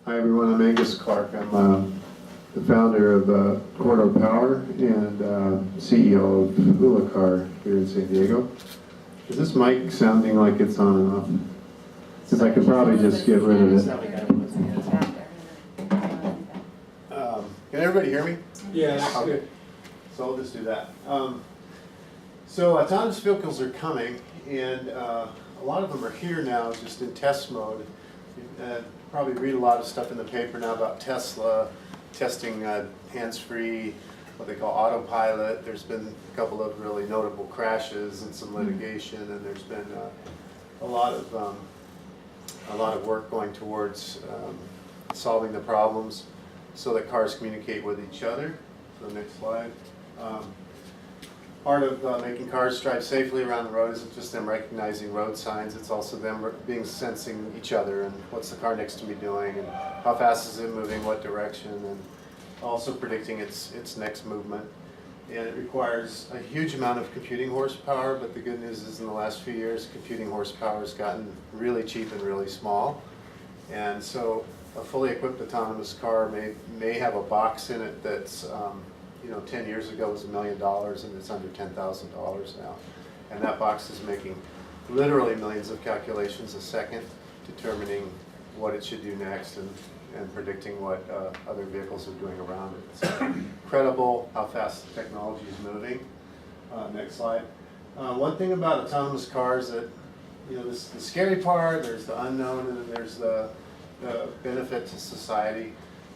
Hi everyone, I'm Angus Clark. I'm the founder of HULA Power and CEO of HULA Car here in San Diego. Is this mic sounding like it's on and off? Because I could probably just get rid of it. Can everybody hear me? Yeah, that's Okay. good. So I'll just do that. So autonomous vehicles are coming, and a lot of them are here now, just in test mode. You probably read a lot of stuff in the paper now about Tesla testing hands-free, what they call autopilot. There's been a couple of really notable crashes and some litigation, and there's been a lot of work going towards solving the problems so that cars communicate with each other. So next slide. Part of making cars drive safely around the road isn't just them recognizing road signs, it's also them sensing each other and what's the car next to me doing and how fast is it moving, what direction, and also predicting its next movement. And it requires a huge amount of computing horsepower, but the good news is in the last few years computing horsepower has gotten really cheap and really small. And so a fully equipped autonomous car may have a box in it that's 10 years ago was $1 million and it's under $10,000 now. And that box is making literally millions of calculations a second, determining what it should do next and predicting what other vehicles are doing around it. It's incredible how fast the technology is moving. Next slide. One thing about autonomous cars that, this is the scary part, there's the unknown, and then there's the benefit to society.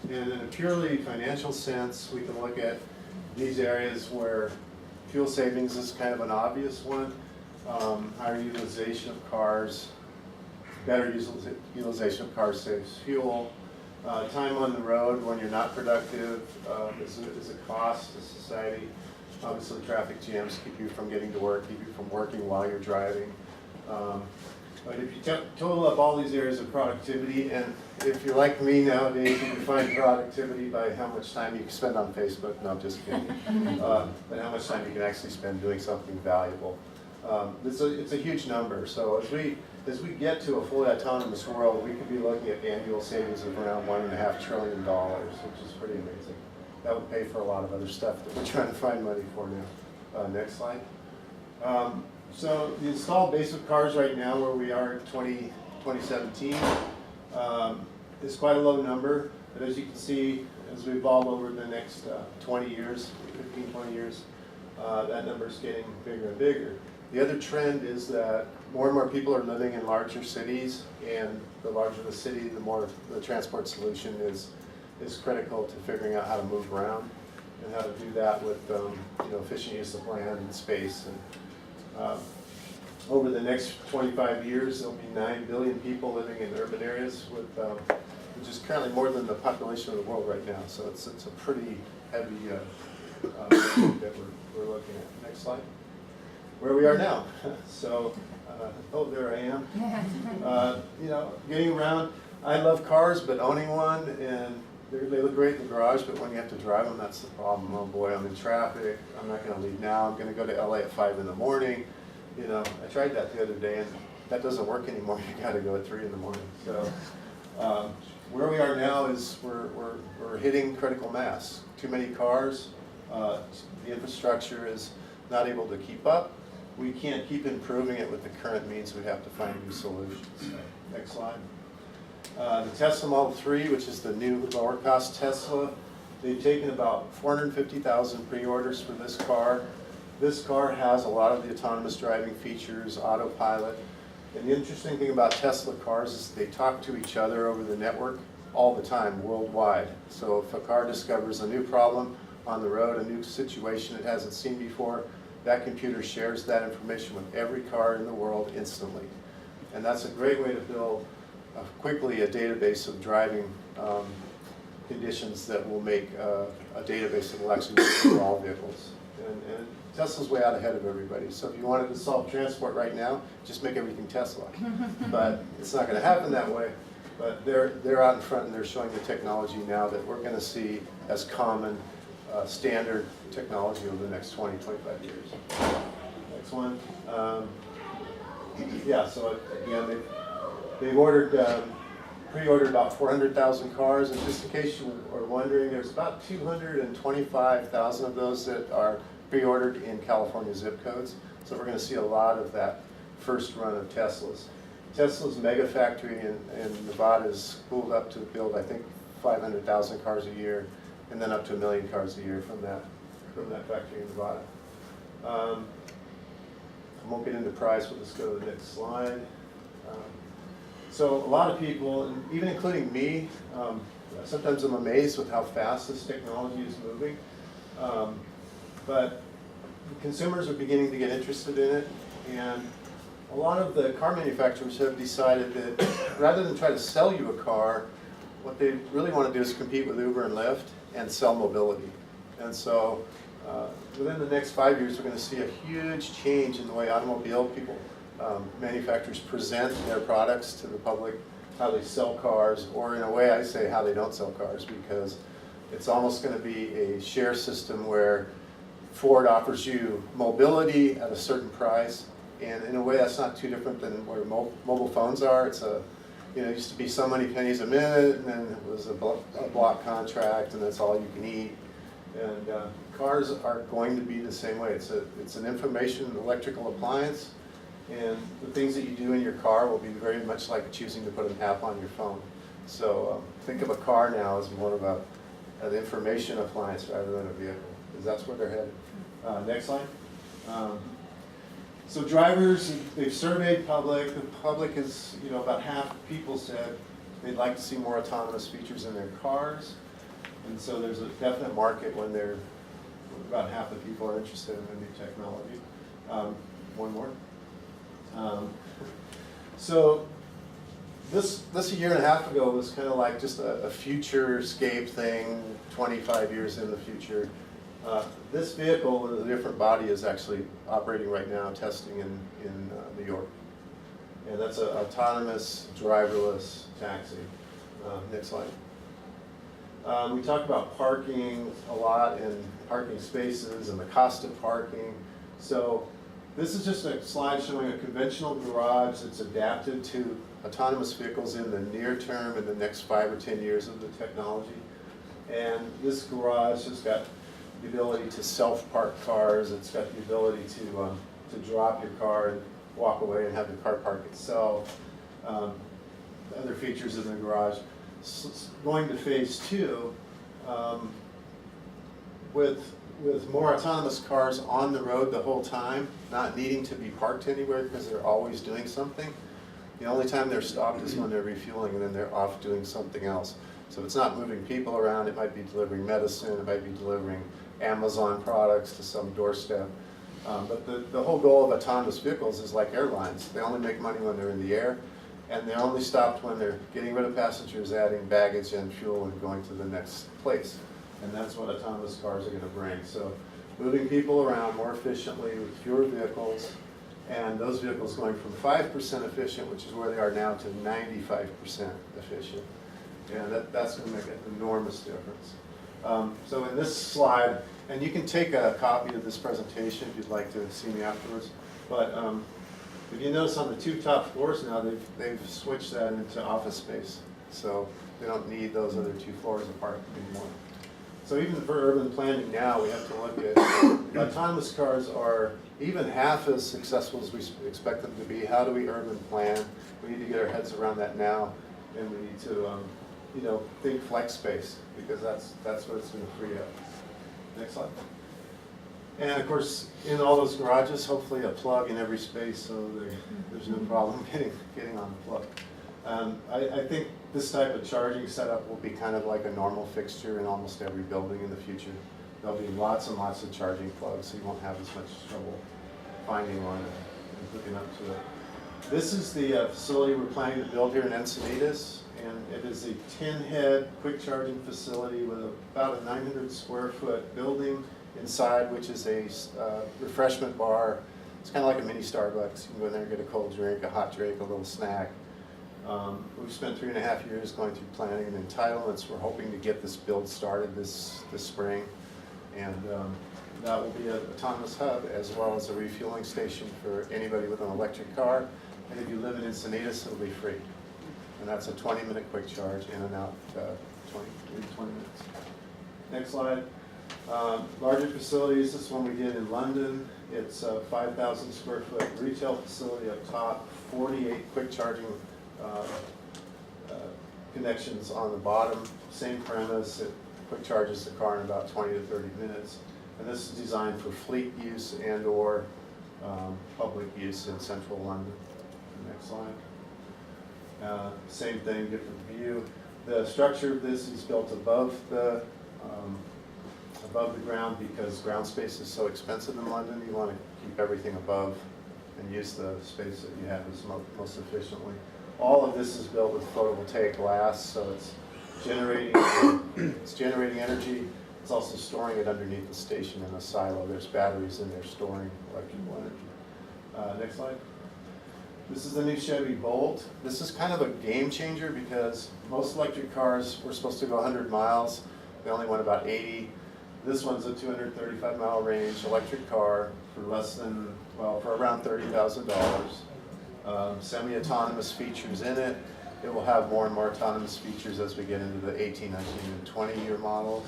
And in a purely financial sense, we can look at these areas where fuel savings is kind of an obvious one. Higher utilization of cars, better utilization of cars saves fuel. Time on the road when you're not productive is a cost to society. Obviously traffic jams keep you from getting to work, keep you from working while you're driving. But if you total up all these areas of productivity, and if you're like me nowadays, you can find productivity by how much time you can spend on Facebook. No, I'm just kidding. But how much time you can actually spend doing something valuable. It's a huge number. So as we get to a fully autonomous world, we could be looking at annual savings of around $1.5 trillion, which is pretty amazing. That would pay for a lot of other stuff that we're trying to find money for now. Next slide. So the installed base of cars right now, where we are in 2017, is quite a low number. But as you can see, as we evolve over the next 20 years, 15, 20 years, that number is getting bigger and bigger. The other trend is that more and more people are living in larger cities, and the larger the city, the more the transport solution is critical to figuring out how to move around and how to do that with efficient use of land and space. And over the next 25 years, there'll be 9 billion people living in urban areas, which is currently more than the population of the world right now. So it's a pretty heavy that we're looking at. Next slide. Where we are now. So, there I am. Getting around. I love cars, but owning one, and they look great in the garage, but when you have to drive them, that's the problem. Oh boy, I'm in traffic. I'm not going to leave now. I'm going to go to LA at 5 in the morning. I tried that the other day, and that doesn't work anymore. You got to go at 3 in the morning. So, where we are now is we're hitting critical mass. Too many cars. The infrastructure is not able to keep up. We can't keep improving it with the current means. We have to find new solutions. Next slide. The Tesla Model 3, which is the new lower cost Tesla, they've taken about 450,000 pre-orders for this car. This car has a lot of the autonomous driving features, autopilot. And the interesting thing about Tesla cars is they talk to each other over the network all the time, worldwide. So if a car discovers a new problem on the road, a new situation it hasn't seen before, that computer shares that information with every car in the world instantly. And that's a great way to build quickly a database of driving conditions that will make a database that will actually work for all vehicles. And Tesla's way out ahead of everybody. So if you wanted to solve transport right now, just make everything Tesla. But it's not going to happen that way. But they're out in front, and they're showing the technology now that we're going to see as common standard technology over the next 20, 25 years. Next one. Yeah, so again, they've ordered pre-ordered about 400,000 cars, and just in case you are wondering, there's about 225,000 of those that are pre-ordered in California zip codes. So we're going to see a lot of that first run of Teslas. Tesla's mega factory in Nevada is spooled up to build, I think, 500,000 cars a year, and then up to 1 million cars a year from that factory in Nevada. I won't get into price, we'll just go to the next slide. So a lot of people, and even including me, sometimes I'm amazed with how fast this technology is moving. But consumers are beginning to get interested in it, and a lot of the car manufacturers have decided that rather than try to sell you a car, what they really want to do is compete with Uber and Lyft and sell mobility. And so within the next 5 years, we're going to see a huge change in the way automobile manufacturers present their products to the public, how they sell cars, or in a way I say how they don't sell cars, because it's almost going to be a share system where Ford offers you mobility at a certain price, and in a way that's not too different than where mobile phones are. It's a, you know, it used to be so many pennies a minute, and then it was a block contract, and that's all you can eat. And cars are going to be the same way. It's an information electrical appliance, and the things that you do in your car will be very much like choosing to put an app on your phone. So think of a car now as more of an information appliance rather than a vehicle, because that's where they're headed. Next slide. So drivers, they've surveyed public. The public is, you know, about half of people said they'd like to see more autonomous features in their cars. And so there's a definite market when about half the people are interested in the new technology. One more. So this a year and a half ago was kind of like just a futurescape thing, 25 years in the future. This vehicle with a different body is actually operating right now, testing in New York. And that's an autonomous, driverless taxi. Next slide. We talk about parking a lot and parking spaces and the cost of parking. So this is just a slide showing a conventional garage that's adapted to autonomous vehicles in the near term, in the next 5 or 10 years of the technology. And this garage has got the ability to self-park cars. It's got the ability to drop your car and walk away and have the car park itself. Other features in the garage. Going to phase 2, with more autonomous cars on the road the whole time, not needing to be parked anywhere because they're always doing something. The only time they're stopped is when they're refueling, and then they're off doing something else. So it's not moving people around. It might be delivering medicine. It might be delivering Amazon products to some doorstep. But the whole goal of autonomous vehicles is like airlines. They only make money when they're in the air, and they're only stopped when they're getting rid of passengers, adding baggage and fuel, and going to the next place. And that's what autonomous cars are going to bring. So moving people around more efficiently with fewer vehicles, and those vehicles going from 5% efficient, which is where they are now, to 95% efficient. And that's going to make an enormous difference. So in this slide, and you can take a copy of this presentation if you'd like to see me afterwards, but if you notice on the 2 top floors now, they've switched that into office space. So they don't need those other 2 floors apart anymore. So even for urban planning now, we have to look at autonomous cars are even half as successful as we expect them to be. How do we urban plan? We need to get our heads around that now, and we need to think flex space, because that's what it's going to free up. Next slide. And of course, in all those garages, hopefully a plug in every space, so there's no problem getting on the plug. I think this type of charging setup will be kind of like a normal fixture in almost every building in the future. There'll be lots and lots of charging plugs, so you won't have as much trouble finding one and hooking up to it. This is the facility we're planning to build here in Encinitas, and it is a 10-head quick charging facility with about a 900 square foot building inside, which is a refreshment bar. It's kind of like a mini Starbucks. You can go in there and get a cold drink, a hot drink, a little snack. We've spent 3.5 years going through planning and entitlements. We're hoping to get this build started this spring, and that will be an autonomous hub as well as a refueling station for anybody with an electric car. And if you live in Encinitas, it'll be free. and that's a 20-minute quick charge in and out, 20 minutes. Next slide. Larger facilities, this one we did in London. It's a 5,000 square foot retail facility up top, 48 quick charging connections on the bottom. Same premise, it quick charges the car in about 20 to 30 minutes. And this is designed for fleet use and or public use in central London. Next slide. Same thing, different view. The structure of this is built above the ground because ground space is so expensive in London. You want to keep everything above and use the space that you have as most efficiently. All of this is built with photovoltaic glass, so it's generating energy. It's also storing it underneath the station in a silo. There's batteries in there storing electrical energy. Next slide. This is the new Chevy Bolt. This is kind of a game changer because most electric cars were supposed to go 100 miles. They only went about 80. This one's a 235 mile range electric car for less than, well, for around $30,000. Semi-autonomous features in it. It will have more and more autonomous features as we get into the 18, 19, and 20 year models.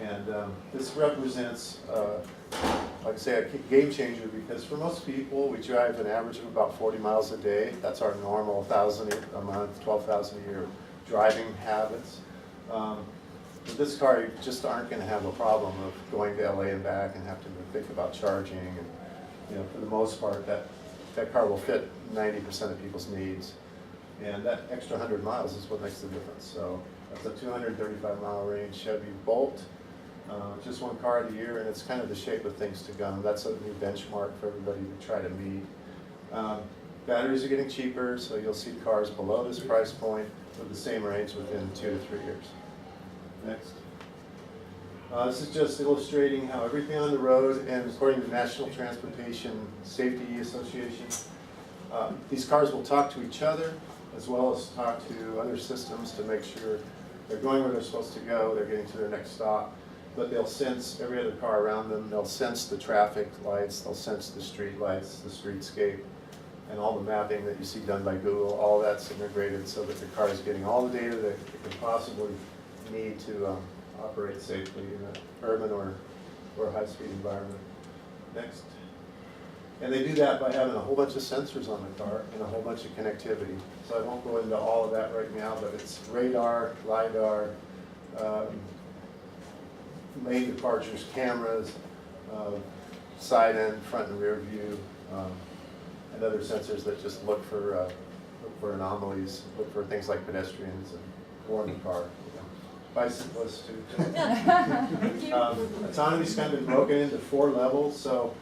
And this represents, like I say, a game changer because for most people, we drive an average of about 40 miles a day. That's our normal 1,000 a month, 12,000 a year driving habits. With this car, you just aren't going to have a problem of going to LA and back and have to think about charging. And you know, for the most part, that car will fit 90% of people's needs. And that extra 100 miles is what makes the difference. So that's a 235 mile range Chevy Bolt. Just one car of the year, and it's kind of the shape of things to come. That's a new benchmark for everybody to try to meet. Batteries are getting cheaper, so you'll see cars below this price point with the same range within 2 to 3 years. Next. This is just illustrating how everything on the road, and according to the National Transportation Safety Association, these cars will talk to each other as well as talk to other systems to make sure they're going where they're supposed to go, they're getting to their next stop, but they'll sense every other car around them, they'll sense the traffic lights, they'll sense the street lights, the streetscape, and all the mapping that you see done by Google. All that's integrated so that the car is getting all the data that it can possibly need to operate safely in an urban or high-speed environment. Next. And they do that by having a whole bunch of sensors on the car and a whole bunch of connectivity. So I won't go into all of that right now, but it's radar, LiDAR, lane departures, cameras, side end, front and rear view, and other sensors that just look for anomalies, look for things like pedestrians and warn the car. Bicyclists too. Autonomy's kind of been broken into 4 levels, so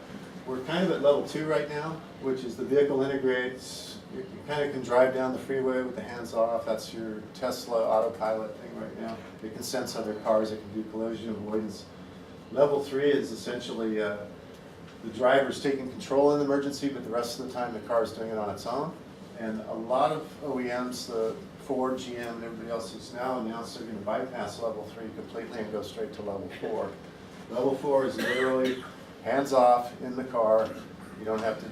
we're kind of at level 2 right now, which is the vehicle integrates. You kind of can drive down the freeway with the hands off. That's your Tesla autopilot thing right now. It can sense other cars. It can do collision avoidance. Level 3 is essentially the driver's taking control in the emergency, but the rest of the time the car is doing it on its own. And a lot of OEMs, the Ford, GM, and everybody else has now announced they're going to bypass level 3 completely and go straight to level 4. Level 4 is literally hands off in the car. You don't have to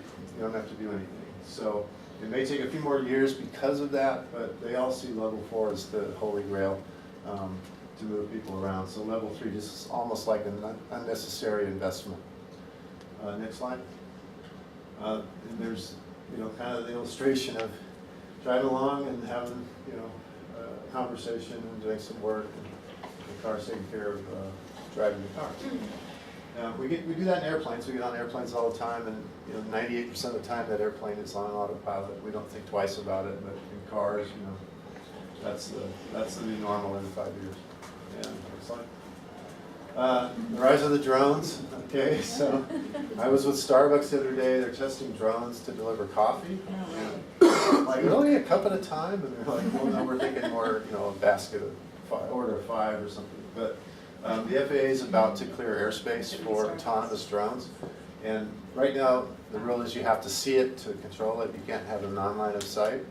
do anything. So it may take a few more years because of that, but they all see level 4 as the holy grail to move people around. So level 3 just is almost like an unnecessary investment. Next slide. And there's kind of the illustration of driving along and having a conversation and doing some work, and the car's taking care of driving the car. We do that in airplanes. We get on airplanes all the time, and 98% of the time that airplane is on autopilot. We don't think twice about it, but in cars, that's the new normal in 5 years. Yeah, next slide. The rise of the drones. Okay, so I was with Starbucks the other day. They're testing drones to deliver coffee. And like, really, a cup at a time? And they're like, well, no, we're thinking more, a basket of 5, order of 5 or something. But the FAA is about to clear airspace for autonomous drones. And right now, the rule is you have to see it to control it. You can't have a non-line of sight.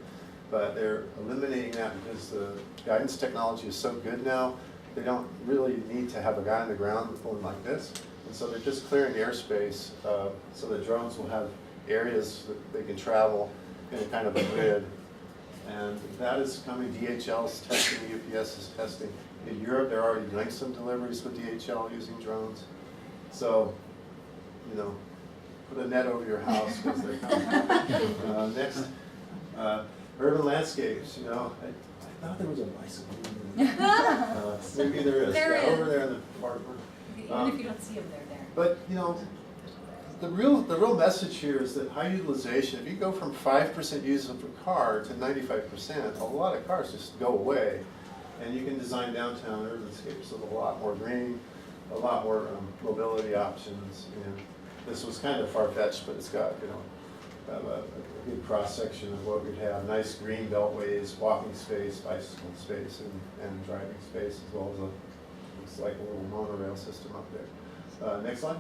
But they're eliminating that because the guidance technology is so good now. They don't really need to have a guy on the ground with one like this. And so they're just clearing airspace so that drones will have areas that they can travel in a kind of a grid. And that is coming. DHL is testing, UPS is testing. In Europe, they're already doing some deliveries with DHL using drones. So, you know, put a net over your house because they're coming. Next, urban landscapes. You know, I thought there was a bicycle. Maybe there is. There is. Over there in the park. Even if you don't see them, they're there. But you know, the real message here is that high utilization. If you go from 5% use of a car to 95%, a lot of cars just go away, and you can design downtown urbanscapes with a lot more green, a lot more mobility options. And this was kind of far-fetched, but it's got, you know, a good cross-section of what we'd have. Nice green beltways, walking space, bicycle space, and driving space, as well as looks like a little monorail system up there. Next slide.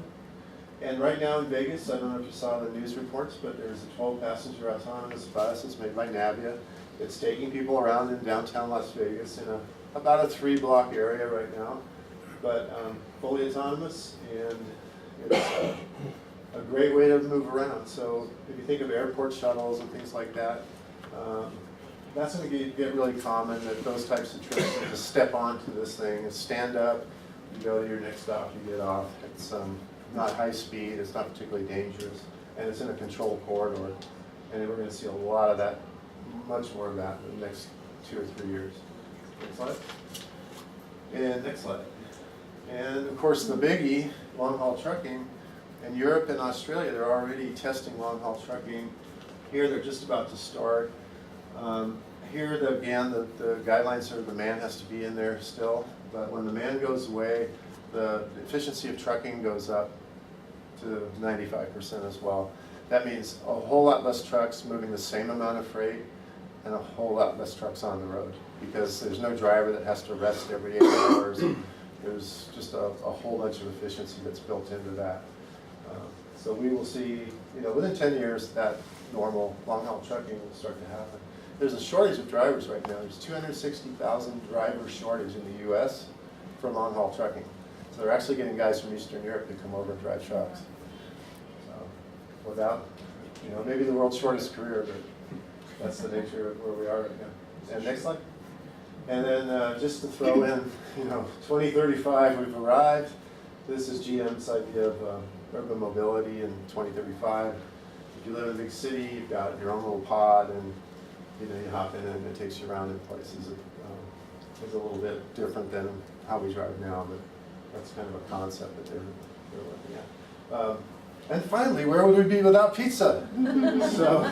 And right now in Vegas, I don't know if you saw the news reports, but there's a 12-passenger autonomous bus. It's made by Navia. It's taking people around in downtown Las Vegas in about a 3-block area right now, but fully autonomous, and it's a great way to move around. So if you think of airport shuttles and things like that, that's going to get really common, that those types of trips, you just step onto this thing and stand up, you go to your next stop, you get off. It's not high speed, it's not particularly dangerous, and it's in a controlled corridor. And we're going to see a lot of that, much more of that in the next 2 or 3 years. Next slide. And next slide. And of course the biggie, long-haul trucking. In Europe and Australia, they're already testing long-haul trucking. Here they're just about to start. Here, again, the guidelines are the man has to be in there still, but when the man goes away, the efficiency of trucking goes up to 95% as well. That means a whole lot less trucks moving the same amount of freight and a whole lot less trucks on the road, because there's no driver that has to rest every 8 hours. There's just a whole bunch of efficiency that's built into that. So we will see, you know, within 10 years, that normal long-haul trucking will start to happen. There's a shortage of drivers right now. There's 260,000 driver shortage in the U.S. for long-haul trucking. So they're actually getting guys from Eastern Europe to come over and drive trucks. So without, you know, maybe the world's shortest career, but that's the nature of where we are right now. And next slide. And then just to throw in, you know, 2035, we've arrived. This is GM's idea of urban mobility in 2035. If you live in a big city, you've got your own little pod, and you know, you hop in and it takes you around in places. It's a little bit different than how we drive now, but that's kind of a concept that they're looking at. And finally, where would we be without pizza? So,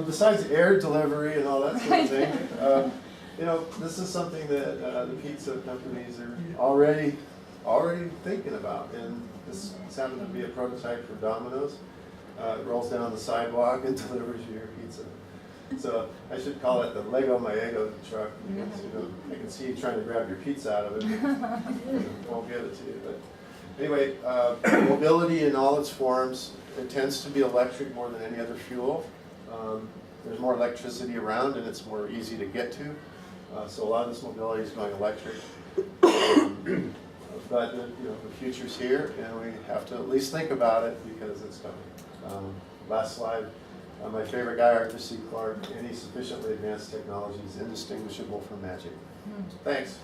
besides air delivery and all that sort of thing, you know, this is something that the pizza companies are already thinking about. And this happened to be a prototype for Domino's. It rolls down the sidewalk and delivers you your pizza. So I should call it the Lego My Ego truck, because, you know, I can see you trying to grab your pizza out of it, but won't give it to you. But anyway, mobility in all its forms, it tends to be electric more than any other fuel. There's more electricity around, and it's more easy to get to. So a lot of this mobility is going electric. But you know, the future's here, and we have to at least think about it because it's coming. Last slide. My favorite guy, Arthur C. Clark. Any sufficiently advanced technology is indistinguishable from magic. Thanks.